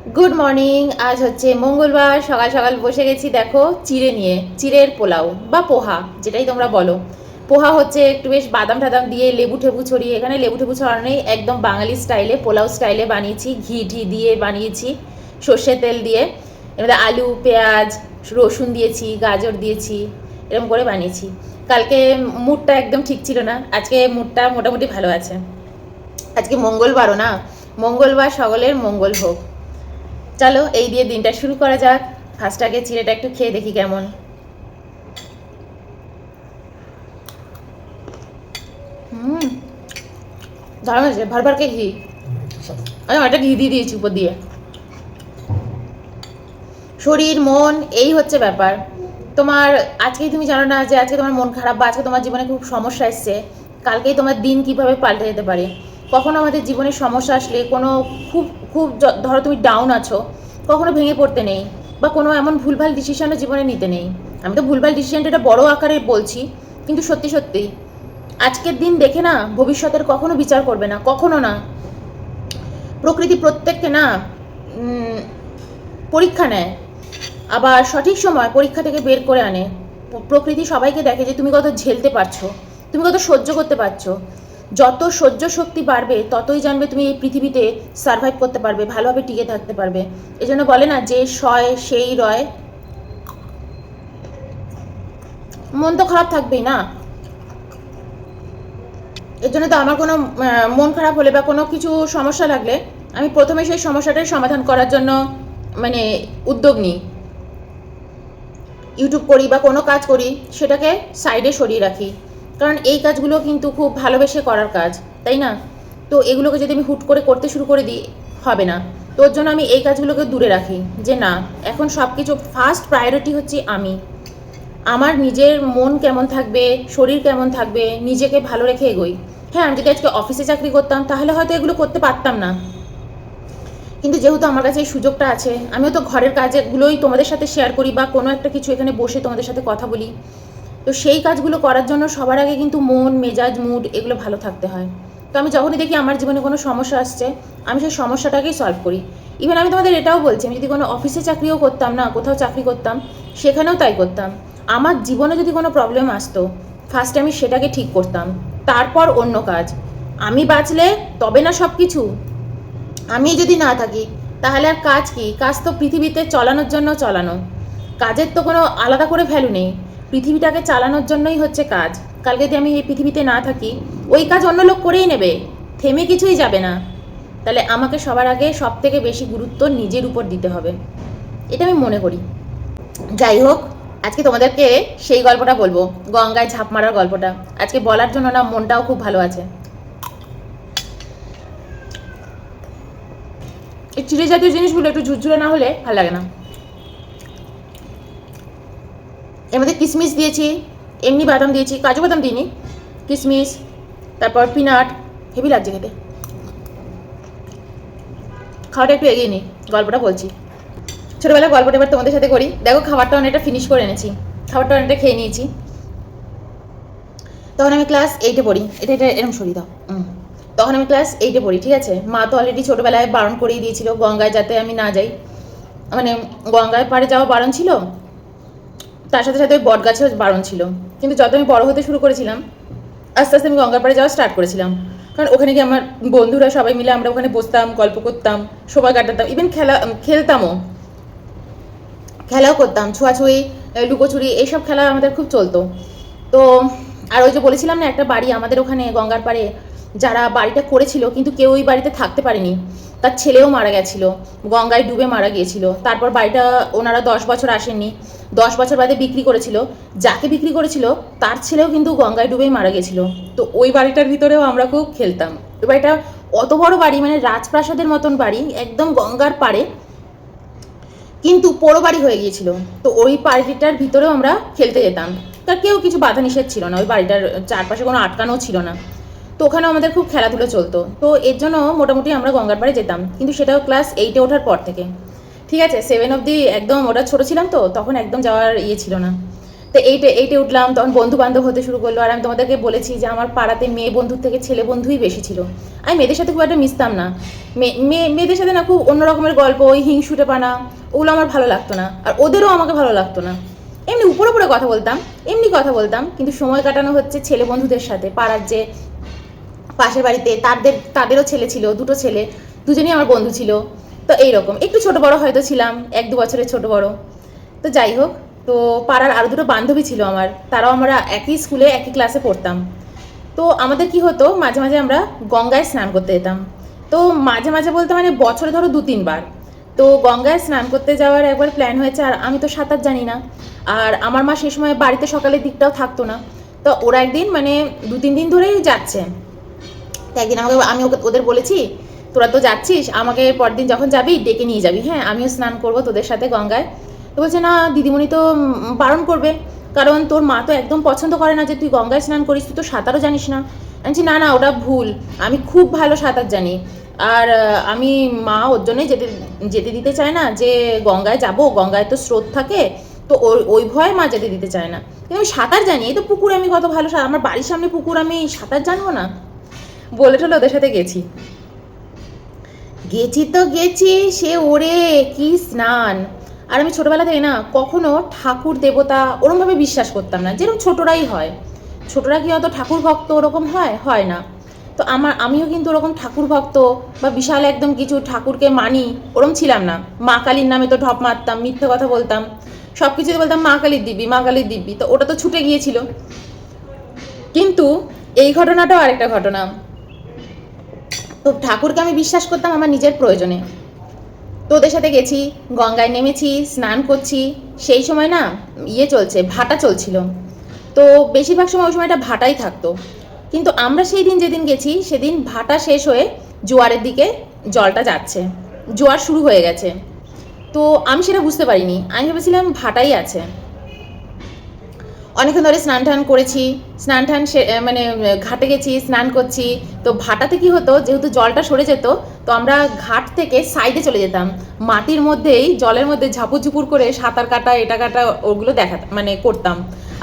Good morning. আজ হচ্ছে মঙ্গলবার, সকাল সকাল বসে গেছি দেখো চিড়ে নিয়ে, চিড়ের পোলাও বা পোহা যেটাই তোমরা বলো। পোহা হচ্ছে একটু বেশ বাদাম টাদাম দিয়ে লেবু টেবু ছড়িয়ে, এখানে লেবু টেবু ছড়ানো নেই, একদম বাঙালি স্টাইলে পোলাও স্টাইলে বানিয়েছি, ঘি ঢি দিয়ে বানিয়েছি, সর্ষে তেল দিয়ে। এর মধ্যে আলু পেঁয়াজ রসুন দিয়েছি, গাজর দিয়েছি, এরকম করে বানিয়েছি। কালকে মুডটা একদম ঠিক ছিল না, আজকে মুডটা মোটামুটি ভালো আছে। আজকে মঙ্গলবারও না, মঙ্গলবার সকলের মঙ্গল হোক। চলো এই দিয়ে দিনটা শুরু করা যাক। ফার্স্ট আগে চিড়েটা একটু খেয়ে দেখি কেমন। হুম, দারুণ আছে, ভরভরকে ঘি। আমি একটা ঘি দিয়ে দিয়েছি উপর দিয়ে। শরীর মন এই হচ্ছে ব্যাপার। তোমার আজকেই তুমি জানো না যে আজকে তোমার মন খারাপ বা আজকে তোমার জীবনে খুব সমস্যা এসছে, কালকেই তোমার দিন কিভাবে পাল্টে যেতে পারে। কখনো আমাদের জীবনে সমস্যা আসলে কোনো খুব খুব ধরো তুমি ডাউন আছো, কখনো ভেঙে পড়তে নেই বা কোনো এমন ভুলভাল ডিসিশনও জীবনে নিতে নেই। আমি তো ভুলভাল ডিসিশনটা এটা বড় আকারে বলছি, কিন্তু সত্যি সত্যি আজকের দিন দেখে না ভবিষ্যতের কখনো বিচার করবে না, কখনো না। প্রকৃতি প্রত্যেককে না পরীক্ষা নেয়, আবার সঠিক সময় পরীক্ষা থেকে বের করে আনে। প্রকৃতি সবাইকে দেখে যে তুমি কত ঝেলতে পারছো, তুমি কত সহ্য করতে পারছো। যত সহ্য শক্তি বাড়বে ততই জানবে তুমি এই পৃথিবীতে সার্ভাইভ করতে পারবে, ভালোভাবে টিকে থাকতে পারবে। এজন্য বলে না যে সয় সেই রয়। মন তো খারাপ থাকবেই না। এর জন্য তো আমার কোনো মন খারাপ হলে বা কোনো কিছু সমস্যা লাগলে আমি প্রথমে সেই সমস্যাটার সমাধান করার জন্য মানে উদ্যোগ নিই। ইউটিউব করি বা কোনো কাজ করি, সেটাকে সাইডে সরিয়ে রাখি, কারণ এই কাজগুলো কিন্তু খুব ভালোবেসে করার কাজ, তাই না? তো এগুলোকে যদি আমি হুট করে করতে শুরু করে দিই হবে না। তোর জন্য আমি এই কাজগুলোকে দূরে রাখি, যে না, এখন সব কিছু ফার্স্ট প্রায়োরিটি হচ্ছে আমি। আমার নিজের মন কেমন থাকবে, শরীর কেমন থাকবে, নিজেকে ভালো রেখে এগোই। হ্যাঁ, আমি যদি আজকে অফিসে চাকরি করতাম তাহলে হয়তো এগুলো করতে পারতাম না, কিন্তু যেহেতু আমার কাছে এই সুযোগটা আছে, আমিও তো ঘরের কাজগুলোই তোমাদের সাথে শেয়ার করি বা কোনো একটা কিছু এখানে বসে তোমাদের সাথে কথা বলি। তো সেই কাজগুলো করার জন্য সবার আগে কিন্তু মন মেজাজ মুড এগুলো ভালো থাকতে হয়। তো আমি যখনই দেখি আমার জীবনে কোনো সমস্যা আসছে, আমি সেই সমস্যাটাকেই সলভ করি। ইভেন আমি তোমাদের এটাও বলছি, আমি যদি কোনো অফিসে চাকরিও করতাম না, কোথাও চাকরি করতাম, সেখানেও তাই করতাম। আমার জীবনে যদি কোনো প্রবলেম আসতো, ফার্স্টে আমি সেটাকে ঠিক করতাম, তারপর অন্য কাজ। আমি বাঁচলে তবে না সব কিছু। আমি যদি না থাকি তাহলে আর কাজ কি? কাজ তো পৃথিবীতে চলানোর জন্য চলানো, কাজের তো কোনো আলাদা করে ভ্যালু নেই। পৃথিবীটাকে চালানোর জন্যই হচ্ছে কাজ। কালকে যদি আমি এই পৃথিবীতে না থাকি, ওই কাজ অন্য লোক করেই নেবে, থেমে কিছুই যাবে না। তাহলে আমাকে সবার আগে সব থেকে বেশি গুরুত্ব নিজের উপর দিতে হবে, এটা আমি মনে করি। যাই হোক, আজকে তোমাদেরকে সেই গল্পটা বলবো, গঙ্গায় ঝাঁপ মারার গল্পটা। আজকে বলার জন্য না মনটাও খুব ভালো আছে। এই চিড়ে জাতীয় জিনিসগুলো একটু ঝুরঝুরে না হলে ভালো লাগে না। এর মধ্যে কিশমিশ দিয়েছি, এমনি বাদাম দিয়েছি, কাজু বাদাম দিইনি, কিশমিশ, তারপর পিনাট। হেভি লাগছে খেতে। খাওয়াটা একটু এগিয়ে নিই, গল্পটা বলছি। ছোটোবেলার গল্পটা এবার তোমাদের সাথে করি। দেখো খাবারটা অনেকটা ফিনিশ করে এনেছি, খাবারটা অনেকটা খেয়ে নিয়েছি। তখন আমি ক্লাস 8-এ পড়ি। এটা এটা এরকম সরিয়ে দাও। তখন আমি ক্লাস 8-এ পড়ি, ঠিক আছে? মা তো অলরেডি ছোটোবেলায় বারণ করেই দিয়েছিল গঙ্গায় যাতে আমি না যাই, মানে গঙ্গায় পাড়ে যাওয়া বারণ ছিল, তার সাথে সাথে বট গাছেও বারণ ছিল। কিন্তু যত আমি বড় হতে শুরু করেছিলাম, আস্তে আস্তে আমি গঙ্গার পাড়ে যাওয়া স্টার্ট করেছিলাম। কারণ ওখানে গিয়ে আমার বন্ধুরা সবাই মিলে আমরা ওখানে বসতাম, গল্প করতাম, সময় কাটাতাম, ইভেন খেলতামও, খেলাও করতাম, ছোঁয়াছুঁয়ি, লুকোচুরি, এইসব খেলা আমাদের খুব চলতো। তো আর ওই যে বলেছিলাম না, একটা বাড়ি আমাদের ওখানে গঙ্গার পাড়ে, যারা বাড়িটা করেছিল কিন্তু কেউ ওই বাড়িতে থাকতে পারেনি, তার ছেলেও মারা গেছিলো, গঙ্গায় ডুবে মারা গিয়েছিল। তারপর বাড়িটা ওনারা 10 বছর আসেননি, 10 বছর বাদে বিক্রি করেছিল। যাকে বিক্রি করেছিল তার ছেলেও কিন্তু গঙ্গায় ডুবেই মারা গেছিল। তো ওই বাড়িটার ভিতরেও আমরা খুব খেলতাম। ওই বাড়িটা অত বড় বাড়ি, মানে রাজপ্রাসাদের মতন বাড়ি, একদম গঙ্গার পাড়ে, কিন্তু পোড়ো বাড়ি হয়ে গিয়েছিল। তো ওই বাড়িটার ভিতরেও আমরা খেলতে যেতাম, তার কেউ কিছু বাধা নিষেধ ছিল না, ওই বাড়িটার চারপাশে কোনো আটকানোও ছিল না। তো ওখানেও আমাদের খুব খেলাধুলো চলতো। তো এর জন্য মোটামুটি আমরা গঙ্গার পাড়ে যেতাম, কিন্তু সেটাও ক্লাস 8-এ ওঠার পর থেকে। ঠিক আছে, 7 অবধি একদম ওটা ছোটো ছিলাম, তো তখন একদম যাওয়ার ইয়ে ছিল না। তো এইটে উঠলাম, তখন বন্ধু বান্ধব হতে শুরু করলো। আর আমি তোমাদেরকে বলেছি যে আমার পাড়াতে মেয়ে বন্ধুর থেকে ছেলে বন্ধুই বেশি ছিল। আমি মেয়েদের সাথে খুব একটা মিশতাম না। মেয়েদের সাথে না খুব অন্য রকমের গল্প, ওই হিংসুটে পানা, ওগুলো আমার ভালো লাগতো না, আর ওদেরও আমাকে ভালো লাগতো না। এমনি উপরে উপরে কথা বলতাম, এমনি কথা বলতাম, কিন্তু সময় কাটানো হচ্ছে ছেলে বন্ধুদের সাথে। পাড়ার যে পাশের বাড়িতে তাদেরও ছেলে ছিল, দুটো ছেলে, দুজনেই আমার বন্ধু ছিল। তো এইরকম একটু ছোট বড় হয়তো ছিলাম, 1-2 বছরের ছোট বড়। তো যাই হোক, তো পাড়ার আরও দুটো বান্ধবী ছিল আমার, তারাও আমরা একই স্কুলে একই ক্লাসে পড়তাম। তো আমাদের কি হতো, মাঝে মাঝে আমরা গঙ্গায় স্নান করতে যেতাম। তো মাঝে মাঝে বলতে মানে বছরে ধরো 2-3 বার। তো গঙ্গায় স্নান করতে যাওয়ার একবার প্ল্যান হয়েছে, আর আমি তো সাঁতার জানি না, আর আমার মা সেই সময় বাড়িতে সকালের দিকটাও থাকতো না। তো ওরা একদিন মানে 2-3 দিন ধরেই যাচ্ছে। তো একদিন আমি ওদের বলেছি, তোরা তো যাচ্ছিস, আমাকে পরদিন যখন যাবি ডেকে নিয়ে যাবি, হ্যাঁ আমিও স্নান করবো তোদের সাথে গঙ্গায়। তো বলছে না দিদিমণি তো বারণ করবে, কারণ তোর মা তো একদম পছন্দ করে না যে তুই গঙ্গায় স্নান করিস, তুই তো সাঁতারও জানিস না। আমি বলছি না না, ওটা ভুল, আমি খুব ভালো সাঁতার জানি। আর আমি মা ওর জন্যই যেতে দিতে চায় না, যে গঙ্গায় যাব, গঙ্গায় তো স্রোত থাকে, তো ওই ভয়ে মা যেতে দিতে চায় না। কিন্তু আমি সাঁতার জানি, এই তো পুকুরে আমি কত ভালো, আমার বাড়ির সামনে পুকুর, আমি সাঁতার জানবো না? বলে টলে ওদের সাথে গেছি। তো গেছি, সে ওরে কি স্নান! আর আমি ছোটবেলা থেকে না কখনো ঠাকুর দেবতা ওরমভাবে বিশ্বাস করতাম না, যেরকম ছোটরাই হয়। ছোটরা কি অত ঠাকুর ভক্ত ওরকম হয় না। তো আমিও কিন্তু ওরকম ঠাকুর ভক্ত বা বিশাল একদম কিছু ঠাকুরকে মানি ওরম ছিলাম না। মা কালীর নামে তো ঢপ মারতাম, মিথ্যে কথা বলতাম, সব কিছুতে বলতাম মা কালীর দিব্যি, মা কালীর দিব্যি, তো ওটা তো ছুটে গিয়েছিল। কিন্তু এই ঘটনাটাও আরেকটা ঘটনা। তো ঠাকুরকে আমি বিশ্বাস করতাম আমার নিজের প্রয়োজনে। তো ওদের সাথে গেছি, গঙ্গায় নেমেছি, স্নান করছি। সেই সময় না ভাটা চলছিল। তো বেশিরভাগ সময় ওই সময়টা ভাটাই থাকতো। কিন্তু আমরা সেই দিন যেদিন গেছি সেদিন ভাটা শেষ হয়ে জোয়ারের দিকে জলটা যাচ্ছে, জোয়ার শুরু হয়ে গেছে। তো আমি সেটা বুঝতে পারিনি, আমি ভেবেছিলাম ভাটাই আছে। অনেকক্ষণ ধরে স্নান টান করেছি, মানে ঘাটে গেছি, স্নান করছি। তো ভাটাতে কি হতো, যেহেতু জলটা সরে যেত, তো আমরা ঘাট থেকে সাইডে চলে যেতাম, মাটির মধ্যেই জলের মধ্যে ঝাপুর ঝুপুর করে সাঁতার কাটা এটা কাটা ওগুলো মানে করতাম।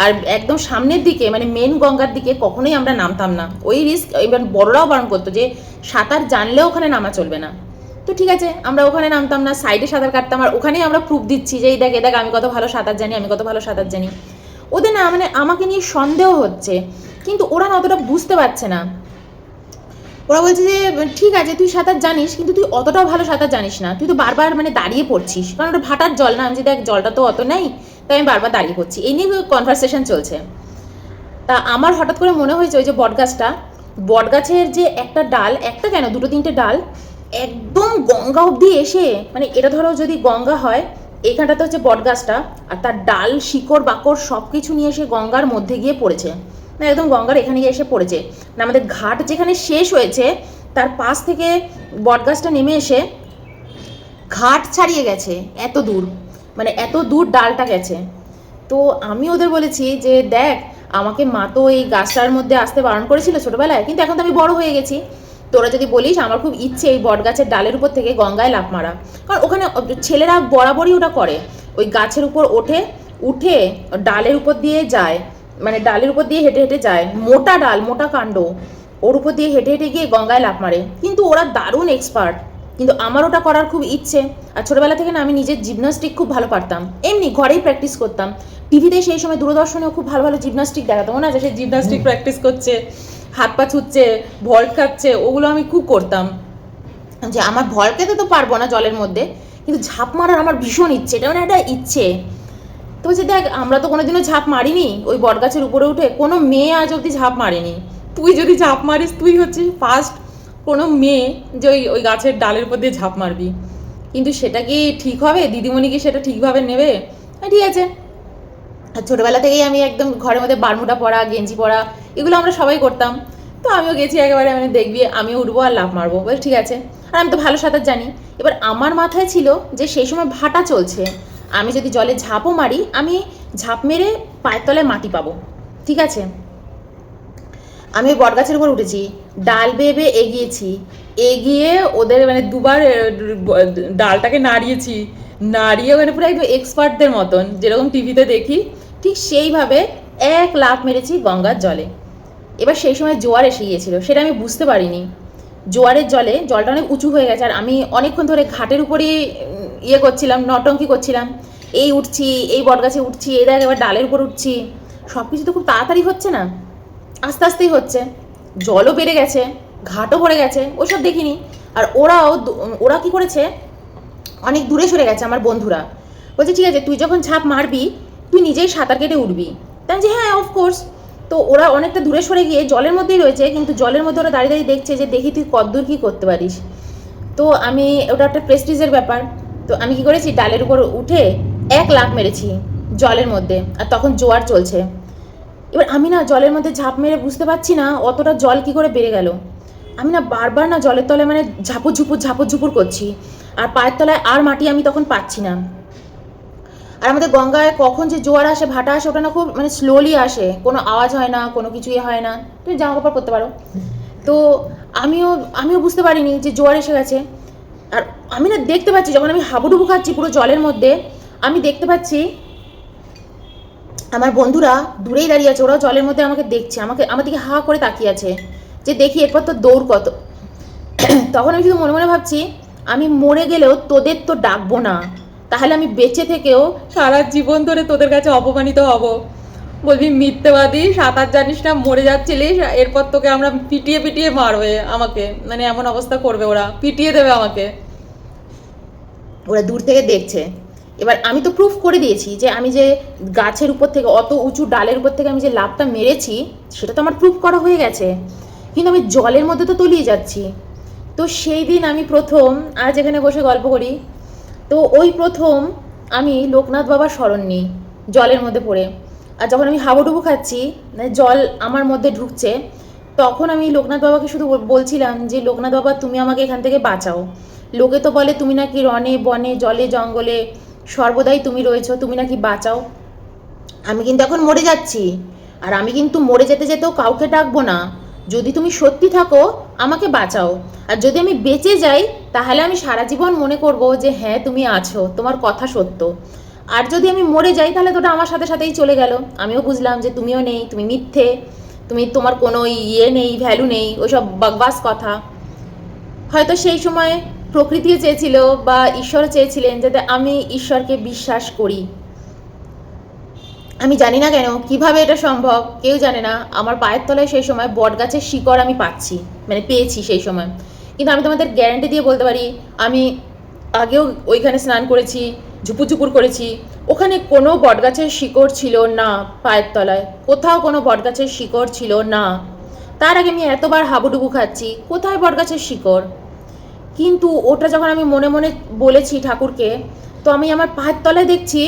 আর একদম সামনের দিকে মানে মেন গঙ্গার দিকে কখনোই আমরা নামতাম না, ওই রিস্ক। এবার বড়রাও বারণ করতো যে সাঁতার জানলেও ওখানে নামা চলবে না। তো ঠিক আছে, আমরা ওখানে নামতাম না, সাইডে সাঁতার কাটতাম, আর ওখানেই আমরা প্রুফ দিচ্ছি যে এই দেখ আমি কত ভালো সাঁতার জানি, আমি কত ভালো সাঁতার জানি। ওদের না মানে আমাকে নিয়ে সন্দেহ হচ্ছে, কিন্তু ওরা না অতটা বুঝতে পারছে না। ওরা বলছে যে ঠিক আছে তুই সাঁতার জানিস, কিন্তু তুই অতটাও ভালো সাঁতার জানিস না, তুই তো বারবার মানে দাঁড়িয়ে পড়ছিস, কারণ ওটা ভাটার জল না। আমি যে দেখ জলটা তো অত নেই, তাই আমি বারবার দাঁড়িয়ে পড়ছি। এই নিয়ে কনভারসেশন চলছে। তা আমার হঠাৎ করে মনে হয়েছে ওই যে বটগাছের যে একটা ডাল, একটা কেন 2-3টে ডাল একদম গঙ্গা অবধি এসে, মানে এটা ধরো যদি গঙ্গা হয়, এইখানটাতে হচ্ছে বটগাছটা, আর তার ডাল শিকড় বাকড় সব কিছু নিয়ে এসে গঙ্গার মধ্যে গিয়ে পড়েছে, মানে একদম গঙ্গার এখানে গিয়ে এসে পড়েছে। মানে আমাদের ঘাট যেখানে শেষ হয়েছে তার পাশ থেকে বটগাছটা নেমে এসে ঘাট ছাড়িয়ে গেছে এত দূর, মানে এত দূর ডালটা গেছে। তো আমি ওদের বলেছি যে দেখ, আমাকে মা তো এই গাছটার মধ্যে আসতে বারণ করেছিল ছোটবেলায়, কিন্তু এখন তো আমি বড় হয়ে গেছি, তোরা যদি বলিস, আমার খুব ইচ্ছে এই বটগাছের ডালের উপর থেকে গঙ্গায় লাফ মারা। কারণ ওখানে ছেলেরা বরাবরই ওটা করে, ওই গাছের উপর উঠে ডালের উপর দিয়ে যায়, মানে ডালের উপর দিয়ে হেঁটে হেঁটে যায়, মোটা ডাল মোটা কাণ্ড, ওর উপর দিয়ে হেঁটে হেঁটে গিয়ে গঙ্গায় লাফ মারে। কিন্তু ওরা দারুণ এক্সপার্ট, কিন্তু আমার ওটা করার খুব ইচ্ছে। আর ছোটবেলা থেকে না আমি নিজের জিমনাস্টিক খুব ভালো পারতাম, এমনি ঘরেই প্র্যাকটিস করতাম। টিভিতে সেই সময় দূরদর্শনেও খুব ভালো ভালো জিমনাস্টিক দেখাতো, মনে আছে? সেই জিমনাস্টিক প্র্যাকটিস করছে, হাত পা ছুটছে, ভল্ট খাচ্ছে, ওগুলো আমি খুব করতাম। যে আমার ভল্ট খেতে তো পারবো না জলের মধ্যে, কিন্তু ঝাঁপ মারার আমার ভীষণ ইচ্ছে, এটা মানে একটা ইচ্ছে। তো বলছে দেখ, আমরা তো কোনোদিনও ঝাঁপ মারিনি ওই বটগাছের উপরে উঠে, কোনো মেয়ে আজ অব্দি ঝাঁপ মারেনি, তুই যদি ঝাঁপ মারিস তুই হচ্ছে ফার্স্ট কোনো মেয়ে যে ওই গাছের ডালের উপর দিয়ে ঝাঁপ মারবি। কিন্তু সেটা কি ঠিক হবে? দিদিমণি কি সেটা ঠিকভাবে নেবে? ঠিক আছে। আর ছোটোবেলা থেকেই আমি একদম ঘরের মধ্যে বারমুডা পরা, গেঞ্জি পরা, এগুলো আমরা সবাই করতাম। তো আমিও গেছি একেবারে, মানে দেখবি আমিও উঠবো আর লাফ মারবো, বলে ঠিক আছে। আর আমি তো ভালো সাঁতার জানি। এবার আমার মাথায় ছিল যে সেই সময় ভাটা চলছে, আমি যদি জলে ঝাঁপও মারি, আমি ঝাঁপ মেরে পায়ের তলায় মাটি পাবো, ঠিক আছে। আমি ওই বটগাছের উপর উঠেছি, ডাল বেয়ে বেয়ে এগিয়ে ওদের মানে দুবার ডালটাকে নাড়িয়ে, মানে পুরো একদম এক্সপার্টদের মতন, যেরকম টিভিতে দেখি ঠিক সেইভাবে এক লাফ মেরেছি গঙ্গার জলে। এবার সেই সময় জোয়ার এসে গিয়েছিল, সেটা আমি বুঝতে পারিনি। জোয়ারের জলে জলটা অনেক উঁচু হয়ে গেছে, আর আমি অনেকক্ষণ ধরে ঘাটের উপরেই ইয়ে করছিলাম, নটঙ্কি করছিলাম, এই উঠছি, এই বটগাছে উঠছি, এই দেখ এবার ডালের উপর উঠছি। সব কিছু তো খুব তাড়াতাড়ি হচ্ছে না, আস্তে আস্তেই হচ্ছে। জলও বেড়ে গেছে, ঘাটও ভরে গেছে, ওসব দেখিনি। আর ওরা কি করেছে, অনেক দূরে সরে গেছে আমার বন্ধুরা। বলছে ঠিক আছে, তুই যখন ঝাঁপ মারবি তুই নিজেই সাঁতার কেটে উঠবি। তাই যে হ্যাঁ অফকোর্স। তো ওরা অনেকটা দূরে সরে গিয়ে জলের মধ্যেই রয়েছে, কিন্তু জলের মধ্যে ওরা দাঁড়িয়ে দাঁড়িয়ে দেখছে যে দেখি তুই কতদূর কী করতে পারিস। তো আমি, ওটা একটা প্রেস্টিজের ব্যাপার, তো আমি কি করেছি, ডালের উপর উঠে এক লাফ মেরেছি জলের মধ্যে। আর তখন জোয়ার চলছে। এবার আমি না জলের মধ্যে ঝাঁপ মেরে বুঝতে পারছি না অতটা জল কি করে বেড়ে গেল। আমি না বারবার না জলের তলায় মানে ঝাপর ঝুপুর করছি, আর পায়ের তলায় আর মাটি আমি তখন পাচ্ছি না। আর আমাদের গঙ্গায় কখন যে জোয়ার আসে, ভাটা আসে, ওটা না খুব মানে স্লোলি আসে, কোনো আওয়াজ হয় না, কোনো কিছুই হয় না, তুমি জামা কাপড় পরতে পারো। তো আমিও আমিও বুঝতে পারিনি যে জোয়ার এসে গেছে। আর আমি না দেখতে পাচ্ছি, যখন আমি হাবুডুবু খাচ্ছি পুরো জলের মধ্যে, আমি দেখতে পাচ্ছি আমার বন্ধুরা দূরেই দাঁড়িয়ে আছে, ওরাও জলের মধ্যে আমাকে দেখছে, আমার দিকে হা করে তাকিয়ে আছে যে দেখি এরপর তো দৌড় কত। তখন আমি শুধু মনে মনে ভাবছি, আমি মরে গেলেও তোদের তো ডাকবো না, তাহলে আমি বেঁচে থেকেও সারা জীবন ধরে তোদের কাছে অপমানিত হব। বলবি মিথ্যেবাদী, সাঁতার জানিস না, মরে যাচ্ছিলিস, এরপর তোকে আমরা পিটিয়ে পিটিয়ে মারবে, আমাকে মানে এমন অবস্থা করবে, ওরা পিটিয়ে দেবে আমাকে। ওরা দূর থেকে দেখছে। এবার আমি তো প্রুফ করে দিয়েছি যে আমি যে গাছের উপর থেকে, অত উঁচু ডালের উপর থেকে আমি যে লাফটা মেরেছি, সেটা তো আমার প্রুফ করা হয়ে গেছে, কিন্তু আমি জলের মধ্যে তো তলিয়ে যাচ্ছি। তো সেই দিন আমি প্রথম, আজ এখানে বসে গল্প করি, তো ওই প্রথম আমি লোকনাথ বাবার শরণ নিই জলের মধ্যে পড়ে। আর যখন আমি হাবুডুবু খাচ্ছি, মানে জল আমার মধ্যে ঢুকছে, তখন আমি লোকনাথ বাবাকে শুধু বলছিলাম যে লোকনাথ বাবা তুমি আমাকে এখান থেকে বাঁচাও। লোকে তো বলে তুমি নাকি রনে বনে জলে জঙ্গলে সর্বদাই তুমি রয়েছো, তুমি নাকি বাঁচাও। আমি কিন্তু এখন মরে যাচ্ছি, আর আমি কিন্তু মরে যেতে যেতেও কাউকে ডাকবো না। যদি তুমি সত্যি থাকো আমাকে বাঁচাও, আর যদি আমি বেঁচে যাই তাহলে আমি সারা জীবন মনে করব যে হ্যাঁ তুমি আছো, তোমার কথা সত্য। আর যদি আমি মরে যাই তাহলে তো ওটা আমার সাথে সাথেই চলে গেল, আমিও বুঝলাম যে তুমিও নেই, তুমি মিথ্যে, তোমার কোনো ইয়ে নেই, ভ্যালু নেই, ওইসব বকবাস কথা। হয়তো সেই সময় প্রকৃতিও চেয়েছিল বা ঈশ্বরও চেয়েছিলেন যাতে আমি ঈশ্বরকে বিশ্বাস করি। আমি জানি না কেন, কিভাবে এটা সম্ভব কেউ জানে না, আমার পায়ের তলায় সেই সময় বট গাছের শিকড় আমি পাচ্ছি, মানে পেয়েছি সেই সময়। কিন্তু আমি তোমাদের গ্যারান্টি দিয়ে বলতে পারি, আমি আগেও ওইখানে স্নান করেছি, ঝুপুর ঝুপুর করেছি, ওখানে কোনো বটগাছের শিকড় ছিল না, পায়ের তলায় কোথাও কোনো বটগাছের শিকড় ছিল না। তার আগে আমি এতবার হাবুডুবু খাচ্ছি, কোথায় বটগাছের শিকড়। কিন্তু ওটা যখন আমি মনে মনে বলেছি ঠাকুরকে, তো আমি আমার পায়ের তলায় দেখছি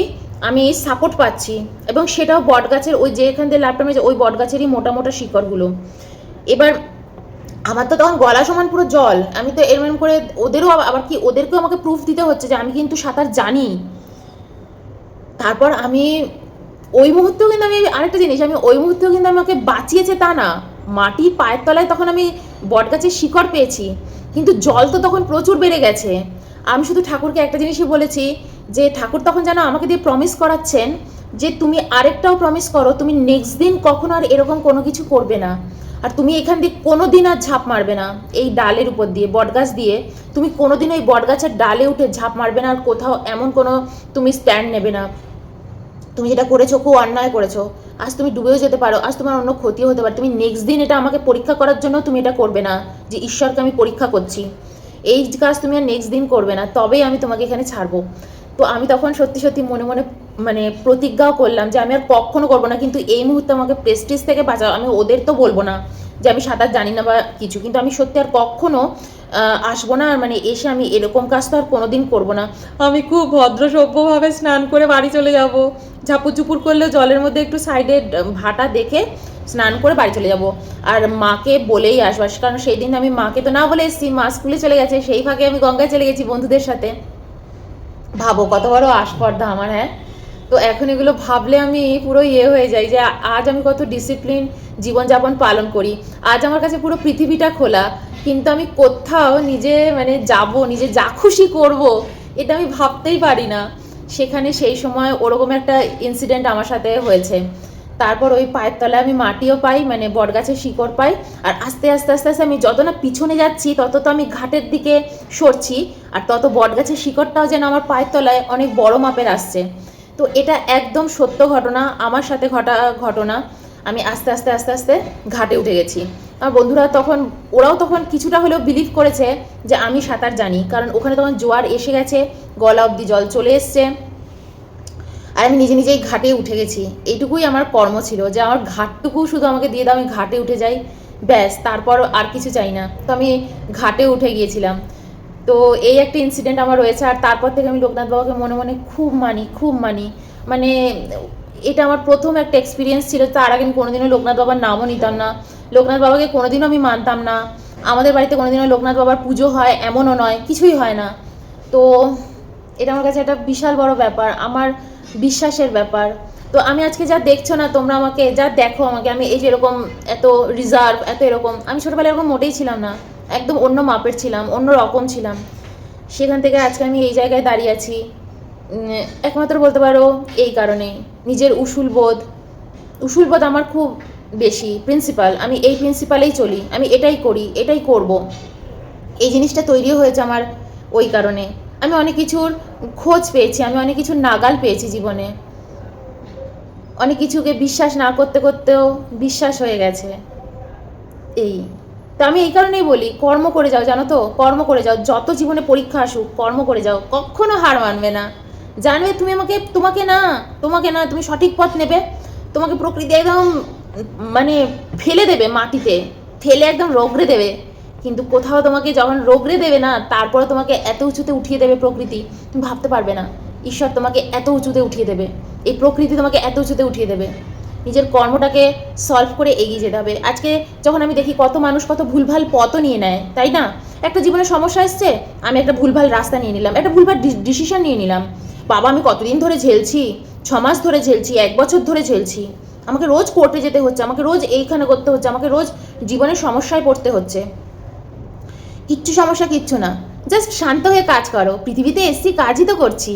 আমি সাপোর্ট পাচ্ছি, এবং সেটাও বটগাছের, ওই যে এখান থেকে লাভটা মেরেছে ওই বটগাছেরই মোটা মোটা শিকড়গুলো। এবার আমার তো তখন গলা সমান পুরো জল, আমি তো এরম করে ওদেরও আবার কি, ওদেরকেও আমাকে প্রুফ দিতে হচ্ছে যে আমি কিন্তু সাঁতার জানি। তারপর আমি ওই মুহূর্তেও কিন্তু আমি আরেকটা জিনিস, আমি ওই মুহূর্তেও কিন্তু আমাকে বাঁচিয়েছে তা না, মাটি পায়ের তলায় তখন আমি বটগাছের শিকড় পেয়েছি, কিন্তু জল তো তখন প্রচুর বেড়ে গেছে। আমি শুধু ঠাকুরকে একটা জিনিসই বলেছি যে ঠাকুর তখন যেন আমাকে দিয়ে প্রমিস করাচ্ছেন যে তুমি আরেকটাও প্রমিস করো, তুমি নেক্সট দিন কখনো আর এরকম কোনো কিছু করবে না, আর তুমি এখান দিয়ে কোনো দিন আর ঝাঁপ মারবে না, এই ডালের উপর দিয়ে বটগাছ দিয়ে তুমি কোনো দিন ওই বটগাছের ডালে উঠে ঝাঁপ মারবে না, আর কোথাও এমন কোনো তুমি স্ট্যান্ড নেবে না। তুমি যেটা করেছো খুব অন্যায় করেছো, আজ তুমি ডুবেও যেতে পারো, আজ তোমার অন্য ক্ষতিও হতে পারে, তুমি নেক্সট দিন এটা আমাকে পরীক্ষা করার জন্য তুমি এটা করবে না যে ঈশ্বরকে আমি পরীক্ষা করছি, এই কাজ তুমি আর নেক্সট দিন করবে না, তবেই আমি তোমাকে এখানে ছাড়বো। তো আমি তখন সত্যি সত্যি মনে মনে মানে প্রতিজ্ঞাও করলাম যে আমি আর কখনো করবো না, কিন্তু এই মুহূর্তে আমাকে প্রেস্টিজ থেকে বাঁচাও। আমি ওদের তো বলবো না যে আমি সাঁতার জানি না বা কিছু, কিন্তু আমি সত্যি আর কখনো আসবো না, আর মানে এসে আমি এরকম কাজ তো আর কোনোদিন করবো না। আমি খুব ভদ্র সভ্যভাবে স্নান করে বাড়ি চলে যাব, ঝাপুর ঝুপুর করলেও জলের মধ্যে একটু সাইডে ভাটা দেখে স্নান করে বাড়ি চলে যাব, আর মাকে বলেই আসবো, কারণ সেই দিন আমি মাকে তো না বলে এসেছি, মা স্কুলে চলে গেছে, সেই ফাঁকে আমি গঙ্গায় চলে গেছি বন্ধুদের সাথে। ভাবো কত বড় আস্পর্ধা আমার। হ্যাঁ, তো এখন এগুলো ভাবলে আমি পুরো ইয়ে হয়ে যাই যে আজ আমি কত ডিসিপ্লিন জীবনযাপন পালন করি, আজ আমার কাছে পুরো পৃথিবীটা খোলা, কিন্তু আমি কোথাও নিজে মানে যাব, নিজে যা খুশি করব, এটা আমি ভাবতেই পারি না। সেখানে সেই সময় ওরকম একটা ইনসিডেন্ট আমার সাথে হয়েছে। তারপর ওই পায়ের তলায় আমি মাটিও পাই, মানে বটগাছের শিকড় পাই। আর আস্তে আস্তে আস্তে আস্তে আমি যত না পিছনে যাচ্ছি তত তো আমি ঘাটের দিকে সরছি, আর তত বটগাছের শিকড়টাও যেন আমার পায়ের তলায় অনেক বড় মাপের আসছে। তো এটা একদম সত্য ঘটনা, আমার সাথে ঘটা ঘটনা। আমি আস্তে আস্তে আস্তে আস্তে ঘাটে উঠে গেছি। আমার বন্ধুরা তখন, ওরাও তখন কিছুটা হলেও বিলিভ করেছে যে আমি সাঁতার জানি, কারণ ওখানে তখন জোয়ার এসে গেছে, গলা অবধি জল চলে এসছে, আর আমি নিজে নিজেই ঘাটে উঠে গেছি। এইটুকুই আমার কর্ম ছিল যে আমার ঘাটটুকু শুধু আমাকে দিয়ে দাও, আমি ঘাটে উঠে যাই, ব্যাস, তারপর আর কিছু চাই না। তো আমি ঘাটে উঠে গিয়েছিলাম। তো এই একটা ইনসিডেন্ট আমার রয়েছে। আর তারপর থেকে আমি লোকনাথ বাবাকে মনে মনে খুব মানি। মানে এটা আমার প্রথম একটা এক্সপিরিয়েন্স ছিল। তার আগে আমি কোনোদিনও লোকনাথ বাবার নামও নিতাম না, লোকনাথ বাবাকে কোনোদিনও আমি মানতাম না। আমাদের বাড়িতে কোনোদিনও লোকনাথ বাবার পুজো হয় এমনও নয়, কিছুই হয় না। তো এটা আমার কাছে একটা বিশাল বড় ব্যাপার, আমার বিশ্বাসের ব্যাপার। তো আমি আজকে যা দেখছো না তোমরা, আমাকে যা দেখো, আমাকে আমি এই যে এরকম এত রিজার্ভ, এত এরকম, আমি ছোটোবেলায় এরকম মোটেই ছিলাম না, একদম অন্য মাপের ছিলাম, অন্য রকম ছিলাম। সেখান থেকে আজকে আমি এই জায়গায় দাঁড়িয়ে আছি, একমাত্র বলতে পারো এই কারণেই। নিজের উসুলবোধ আমার খুব বেশি, প্রিন্সিপাল, আমি এই প্রিন্সিপালেই চলি, আমি এটাই করি, এটাই করব। এই জিনিসটা তৈরি হয়েছে আমার ওই কারণে। আমি অনেক কিছুর খোঁজ পেয়েছি, আমি অনেক কিছুর নাগাল পেয়েছি জীবনে, অনেক কিছুকে বিশ্বাস না করতে করতেও বিশ্বাস হয়ে গেছে। এই তো আমি এই কারণেই বলি, কর্ম করে যাও, জানো তো, কর্ম করে যাও, যত জীবনে পরীক্ষা আসুক কর্ম করে যাও, কখনো হার মানবে না। জানবে তুমি তোমাকে না তুমি সঠিক পথ নেবে, তোমাকে প্রকৃতি একদম মানে ফেলে দেবে মাটিতে, ফেলে একদম রগড়ে দেবে, কিন্তু কোথাও তোমাকে যখন রগড়ে দেবে না, তারপরে তোমাকে এত উঁচুতে উঠিয়ে দেবে প্রকৃতি, তুমি ভাবতে পারবে না। ঈশ্বর তোমাকে এত উঁচুতে উঠিয়ে দেবে, এই প্রকৃতি তোমাকে এত উঁচুতে উঠিয়ে দেবে। নিজের কর্মটাকে সলভ করে এগিয়ে যেতে হবে। আজকে যখন আমি দেখি কত মানুষ কত ভুলভাল পথও নিয়ে নেয়, তাই না? একটা জীবনে সমস্যা এসছে, আমি একটা ভুলভাল রাস্তা নিয়ে নিলাম, একটা ভুলভাল ডিসিশন নিয়ে নিলাম। বাবা, আমি কতদিন ধরে ঝেলছি, 6 মাস ধরে ঝেলছি, 1 বছর ধরে ঝেলছি, আমাকে রোজ কোর্টে যেতে হচ্ছে, আমাকে রোজ এইখানে করতে হচ্ছে, আমাকে রোজ জীবনের সমস্যায় পড়তে হচ্ছে। কিচ্ছু না, জাস্ট শান্ত হয়ে কাজ করো। পৃথিবীতে এসছি, কাজই তো করছি।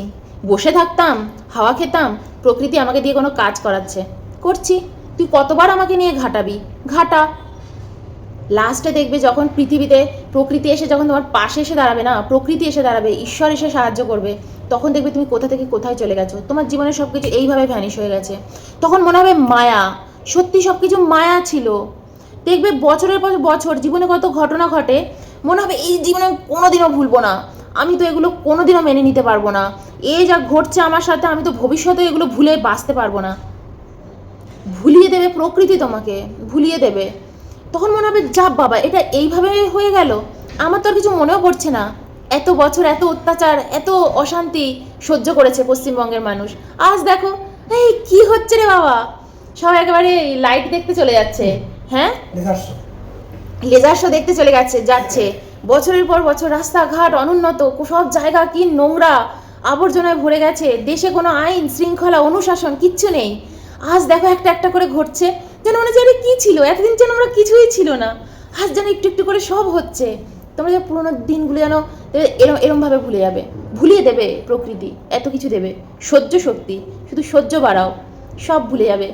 বসে থাকতাম, হাওয়া খেতাম, প্রকৃতি আমাকে দিয়ে কোনো কাজ করাচ্ছে, করছি। তুই কতবার আমাকে নিয়ে ঘাটাবি, ঘাটা। লাস্টে দেখবে যখন পৃথিবীতে প্রকৃতি এসে যখন তোমার পাশে এসে দাঁড়াবে না, প্রকৃতি এসে দাঁড়াবে, ঈশ্বর এসে সাহায্য করবে, তখন দেখবে তুমি কোথা থেকে কোথায় চলে গেছো, তোমার জীবনের সব কিছু এইভাবে ভ্যানিশ হয়ে গেছে। তখন মনে হবে মায়া, সত্যি সব কিছু মায়া ছিল। দেখবে বছরের পর বছর জীবনে কত ঘটনা ঘটে, মনে হবে এই জীবনে কোনোদিনও ভুলবো না, আমি তো এগুলো কোনোদিনও মেনে নিতে পারবো না, এই যা ঘটছে আমার সাথে, আমি তো ভবিষ্যতে এগুলো ভুলে বাঁচতে পারবো না। ভুলিয়ে দেবে প্রকৃতি, তোমাকে ভুলিয়ে দেবে। তখন মনে হবে যা বাবা, এটা এইভাবে হয়ে গেল, আমার তো আর কিছু মনেও পড়ছে না। এত বছর এত অত্যাচার, এত অশান্তি সহ্য করেছে পশ্চিমবঙ্গের মানুষ, আজ দেখো এই কি হচ্ছে রে বাবা, সবাই একেবারে লাইট দেখতে চলে যাচ্ছে, হ্যাঁ, লেজার শো দেখতে চলে যাচ্ছে। বছরের পর বছর রাস্তাঘাট অনুন্নত, সব জায়গা কি নোংরা, আবর্জনায় ভরে গেছে, দেশে কোনো আইন শৃঙ্খলা অনুশাসন কিচ্ছু নেই। আজ দেখো একটা একটা করে ঘটছে, যেন মনে হচ্ছে আরে কি ছিল এতদিন, যেন আমরা কিছুই ছিল না, আজ যেন একটু একটু করে সব হচ্ছে। তোমরা যে পুরোনো দিনগুলো যেন এরমভাবে ভুলে যাবে, ভুলিয়ে দেবে প্রকৃতি, এত কিছু দেবে, সহ্য শক্তি, শুধু সহ্য বাড়াও, সব ভুলে যাবে,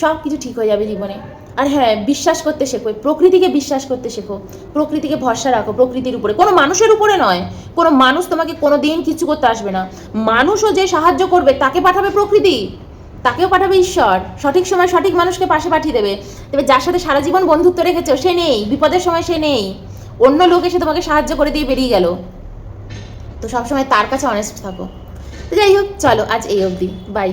সব কিছু ঠিক হয়ে যাবে জীবনে। আর হ্যাঁ, বিশ্বাস করতে শেখো, প্রকৃতিকে বিশ্বাস করতে শেখো, প্রকৃতিকে ভরসা রাখো, প্রকৃতির উপরে, কোনো মানুষের উপরে নয়। কোনো মানুষ তোমাকে কোনো দিন কিছু করতে আসবে না। মানুষও যে সাহায্য করবে তাকে পাঠাবে প্রকৃতি, তাকেও পাঠাবে ঈশ্বর, সঠিক সময় সঠিক মানুষকে পাশে পাঠিয়ে দেবে। তবে যার সাথে সারা জীবন বন্ধুত্ব রেখেছো সে নেই, বিপদের সময় সে নেই, অন্য লোক এসে তোমাকে সাহায্য করে দিয়ে বেরিয়ে গেল। তো সবসময় তার কাছে অনেস্ট থাকো। তো যাই হোক, চলো আজ এই অবধি, বাই।